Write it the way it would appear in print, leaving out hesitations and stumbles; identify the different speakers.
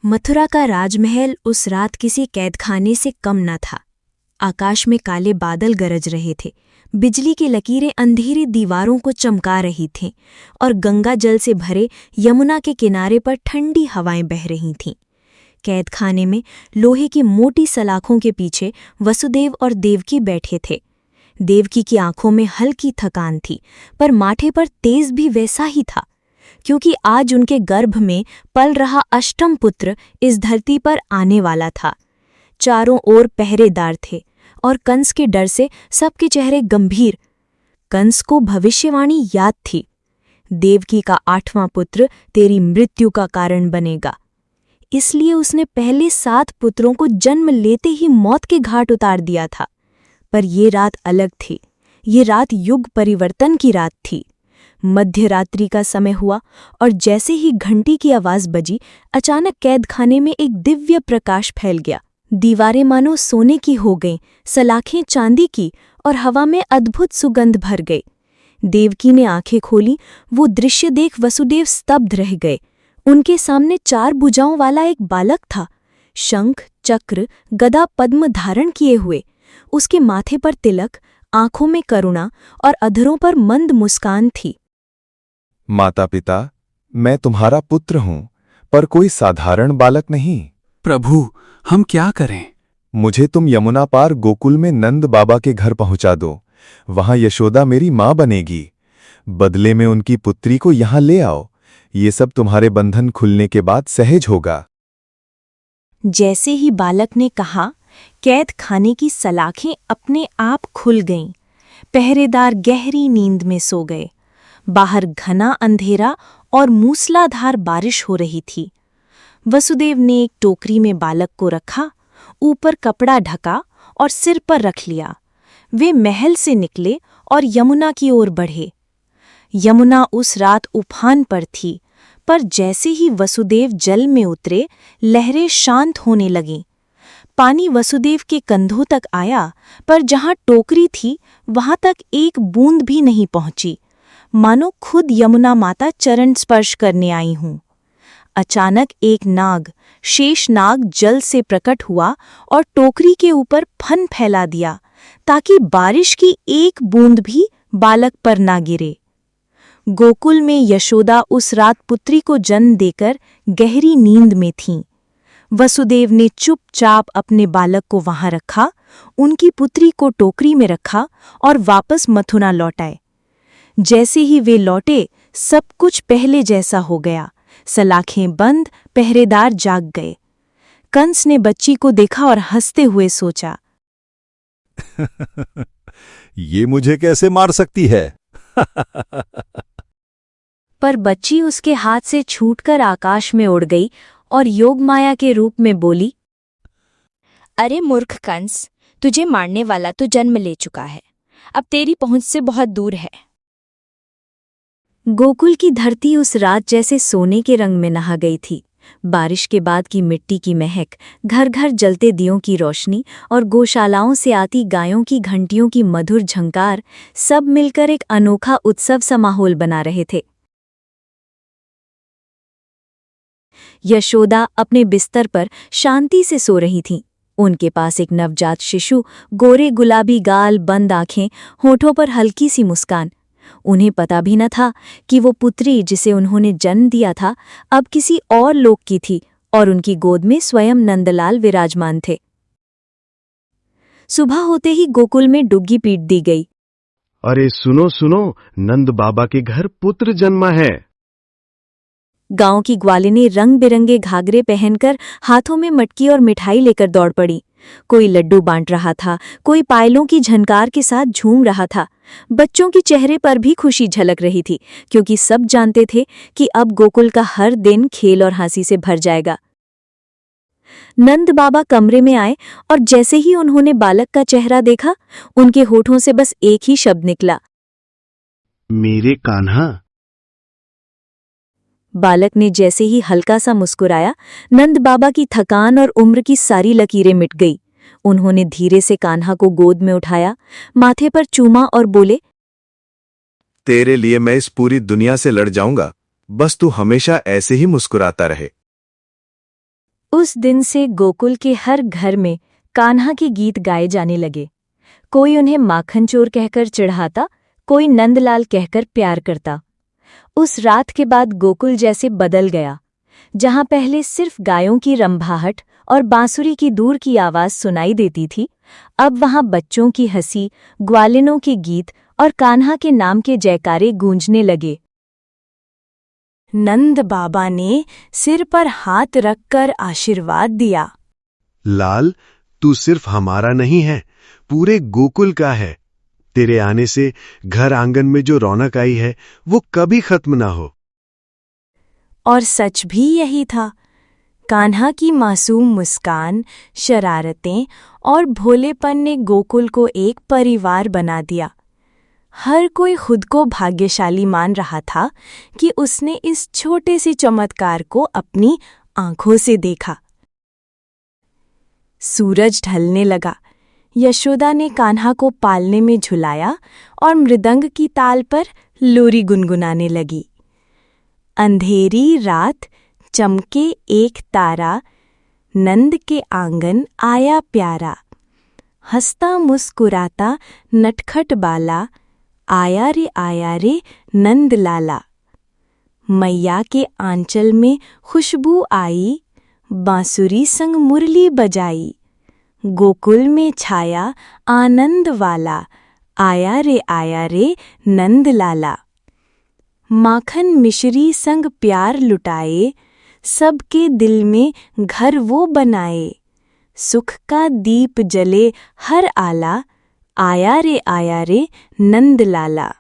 Speaker 1: मथुरा का राजमहल उस रात किसी कैदखाने से कम न था। आकाश में काले बादल गरज रहे थे, बिजली की लकीरें अंधेरी दीवारों को चमका रही थीं और गंगा जल से भरे यमुना के किनारे पर ठंडी हवाएं बह रही थीं। कैदखाने में लोहे की मोटी सलाखों के पीछे वसुदेव और देवकी बैठे थे। देवकी की आंखों में हल्की थकान थी, पर माथे पर तेज भी वैसा ही था, क्योंकि आज उनके गर्भ में पल रहा अष्टम पुत्र इस धरती पर आने वाला था। चारों ओर पहरेदार थे और कंस के डर से सबके चेहरे गंभीर। कंस को भविष्यवाणी याद थी, देवकी का 8वां पुत्र तेरी मृत्यु का कारण बनेगा। इसलिए उसने पहले 7 पुत्रों को जन्म लेते ही मौत के घाट उतार दिया था। पर ये रात अलग थी। ये रात युग परिवर्तन की रात थी। मध्य रात्रि का समय हुआ और जैसे ही घंटी की आवाज बजी, अचानक कैदखाने में एक दिव्य प्रकाश फैल गया। दीवारें मानो सोने की हो गईं, सलाखें चांदी की और हवा में अद्भुत सुगंध भर गई। देवकी ने आंखें खोली। वो दृश्य देख वसुदेव स्तब्ध रह गए। उनके सामने 4 भुजाओं वाला एक बालक था, शंख, चक्र, गदा, पद्म धारण किए हुए। उसके माथे पर तिलक, आंखों में करुणा और अधरों पर मंद मुस्कान थी।
Speaker 2: माता पिता, मैं तुम्हारा पुत्र हूं, पर कोई साधारण बालक नहीं।
Speaker 3: प्रभु, हम क्या करें?
Speaker 2: मुझे तुम यमुना पार गोकुल में नंद बाबा के घर पहुंचा दो। वहां यशोदा मेरी मां बनेगी। बदले में उनकी पुत्री को यहां ले आओ। ये सब तुम्हारे बंधन खुलने के बाद सहज होगा।
Speaker 1: जैसे ही बालक ने कहा, कैद खाने की सलाखें अपने आप खुल गईं। पहरेदार गहरी नींद में सो गए। बाहर घना अंधेरा और मूसलाधार बारिश हो रही थी। वसुदेव ने एक टोकरी में बालक को रखा, ऊपर कपड़ा ढका और सिर पर रख लिया। वे महल से निकले और यमुना की ओर बढ़े। यमुना उस रात उफान पर थी, पर जैसे ही वसुदेव जल में उतरे, लहरें शांत होने लगीं। पानी वसुदेव के कंधों तक आया, पर जहां टोकरी थी वहां तक एक बूंद भी नहीं पहुंची, मानो खुद यमुना माता चरण स्पर्श करने आई हूं। अचानक एक नाग, शेष नाग, जल से प्रकट हुआ और टोकरी के ऊपर फन फैला दिया, ताकि बारिश की एक बूंद भी बालक पर ना गिरे। गोकुल में यशोदा उस रात पुत्री को जन्म देकर गहरी नींद में थीं। वसुदेव ने चुपचाप अपने बालक को वहां रखा, उनकी पुत्री को टोकरी में रखा और वापस मथुरा लौटाए। जैसे ही वे लौटे, सब कुछ पहले जैसा हो गया। सलाखें बंद, पहरेदार जाग गए। कंस ने बच्ची को देखा और हंसते हुए सोचा,
Speaker 4: ये मुझे कैसे मार सकती है?
Speaker 1: पर बच्ची उसके हाथ से छूटकर आकाश में उड़ गई और योगमाया के रूप में बोली,
Speaker 5: अरे मूर्ख कंस, तुझे मारने वाला तो जन्म ले चुका है, अब तेरी पहुंच से बहुत दूर है।
Speaker 1: गोकुल की धरती उस रात जैसे सोने के रंग में नहा गई थी। बारिश के बाद की मिट्टी की महक, घर घर जलते दियों की रोशनी और गौशालाओं से आती गायों की घंटियों की मधुर झंकार, सब मिलकर एक अनोखा उत्सव सा माहौल बना रहे थे। यशोदा अपने बिस्तर पर शांति से सो रही थीं। उनके पास एक नवजात शिशु, गोरे गुलाबी गाल, बंद आंखें, होठों पर हल्की सी मुस्कान। उन्हें पता भी न था कि वो पुत्री जिसे उन्होंने जन्म दिया था अब किसी और लोक की थी और उनकी गोद में स्वयं नंदलाल विराजमान थे। सुबह होते ही गोकुल में डुग्गी पीट दी गई।
Speaker 6: अरे सुनो सुनो, नंद बाबा के घर पुत्र जन्मा है।
Speaker 1: गांव की ग्वालिनी रंग बिरंगे घाघरे पहनकर हाथों में मटकी और मिठाई लेकर दौड़ पड़ी। कोई लड्डू बांट रहा था, कोई पायलों की झनकार के साथ झूम रहा था। बच्चों के चेहरे पर भी खुशी झलक रही थी, क्योंकि सब जानते थे कि अब गोकुल का हर दिन खेल और हंसी से भर जाएगा। नंद बाबा कमरे में आए और जैसे ही उन्होंने बालक का चेहरा देखा, उनके होठों से बस एक ही शब्द निकला,
Speaker 6: मेरे कान्हा।
Speaker 1: बालक ने जैसे ही हल्का सा मुस्कुराया, नंद बाबा की थकान और उम्र की सारी लकीरें मिट गई। उन्होंने धीरे से कान्हा को गोद में उठाया, माथे पर चूमा और बोले,
Speaker 2: तेरे लिए मैं इस पूरी दुनिया से लड़ जाऊंगा, बस तू हमेशा ऐसे ही मुस्कुराता रहे।
Speaker 1: उस दिन से गोकुल के हर घर में कान्हा के गीत गाए जाने लगे। कोई उन्हें माखन चोर कहकर चिढ़ाता, कोई नंदलाल कहकर प्यार करता। उस रात के बाद गोकुल जैसे बदल गया। जहां पहले सिर्फ गायों की रंभाहट और बांसुरी की दूर की आवाज सुनाई देती थी, अब वहां बच्चों की हंसी, ग्वालिनों के गीत और कान्हा के नाम के जयकारे गूंजने लगे। नंद बाबा ने सिर पर हाथ रखकर आशीर्वाद दिया।
Speaker 6: लाल, तू सिर्फ हमारा नहीं है, पूरे गोकुल का है। तेरे आने से घर आंगन में जो रौनक आई है वो कभी खत्म ना हो।
Speaker 1: और सच भी यही था। कान्हा की मासूम मुस्कान, शरारतें और भोलेपन ने गोकुल को एक परिवार बना दिया। हर कोई खुद को भाग्यशाली मान रहा था कि उसने इस छोटे से चमत्कार को अपनी आंखों से देखा। सूरज ढलने लगा। यशोदा ने कान्हा को पालने में झुलाया और मृदंग की ताल पर लोरी गुनगुनाने लगी। अंधेरी रात, चमके एक तारा, नंद के आंगन आया प्यारा। हंसता मुस्कुराता नटखट बाला, आया रे नंद लाला। मैया के आंचल में खुशबू आई, बांसुरी संग मुरली बजाई। गोकुल में छाया आनंद वाला, आया रे नंद लाला। माखन मिश्री संग प्यार लुटाए, सबके दिल में घर वो बनाए। सुख का दीप जले हर आला, आया रे नंद लाला।